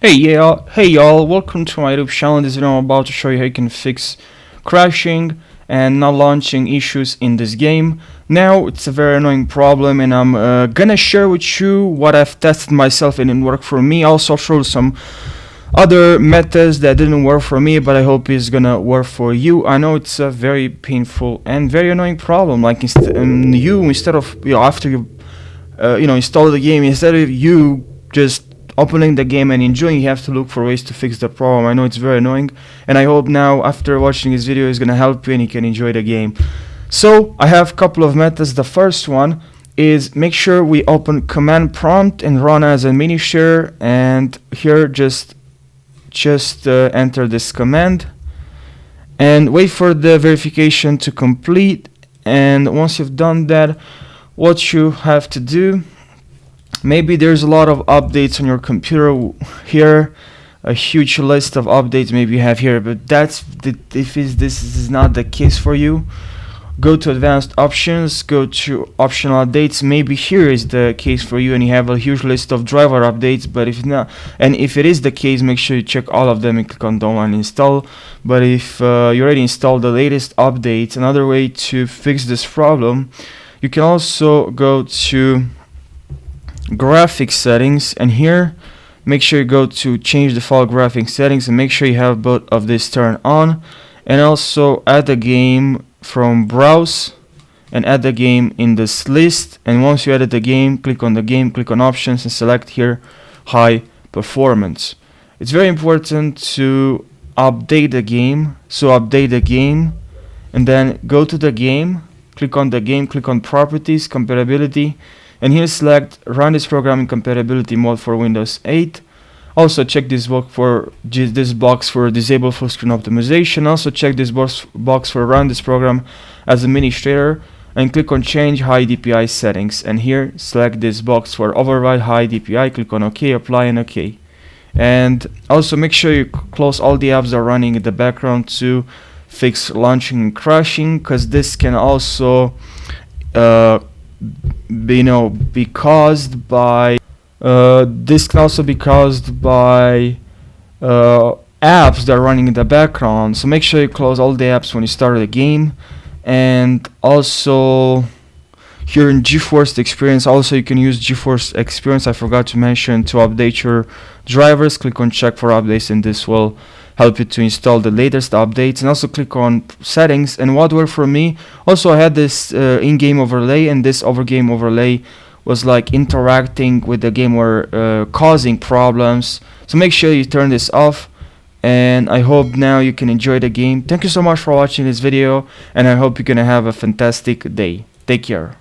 Hey y'all, welcome to my YouTube channel. In this video I'm about to show you how you can fix crashing and not launching issues in this game. Now it's a very annoying problem, and I'm gonna share with you what I've tested myself and it worked for me. Also show some other methods that didn't work for me, but I hope it's gonna work for you. I know it's a very painful and very annoying problem. Like instead of after you install the game, instead of you just opening the game and enjoying, you have to look for ways to fix the problem. I know it's very annoying, and I hope now after watching this video is gonna help you and you can enjoy the game. So I have a couple of methods. The first one is make sure we open command prompt and run as administrator, and here just enter this command and wait for the verification to complete. And once you've done that, what you have to do, maybe there's a lot of updates on your computer here, a huge list of updates maybe you have here, but if this is not the case for you, go to advanced options, go to optional updates. Maybe here is the case for you and you have a huge list of driver updates, but if not, and if it is the case, make sure you check all of them and click on download and install. But if you already installed the latest updates, another way to fix this problem, you can also go to graphics settings, and here make sure you go to change default graphics settings and make sure you have both of this turned on, and also add the game from browse and add the game in this list. And once you added the game, click on options and select here high performance. It's very important to update the game, so update the game and then go to the game, click on the game, click on properties, compatibility, and here select run this program in compatibility mode for Windows 8. Also check this box for disable full screen optimization. Also check this box for run this program as administrator, and click on change high DPI settings, and here select this box for override high DPI, click on OK, apply and OK. And also make sure you close all the apps that are running in the background to fix launching and crashing, because this can also be caused by apps that are running in the background. So make sure you close all the apps when you start the game. And also here in GeForce Experience, also you can use GeForce Experience, I forgot to mention, to update your drivers. Click on check for updates and this will help you to install the latest updates. And also click on settings, and what worked for me, also I had this in-game overlay, and this game overlay was like interacting with the game or causing problems. So make sure you turn this off, and I hope now you can enjoy the game. Thank you so much for watching this video, and I hope you're gonna have a fantastic day. Take care.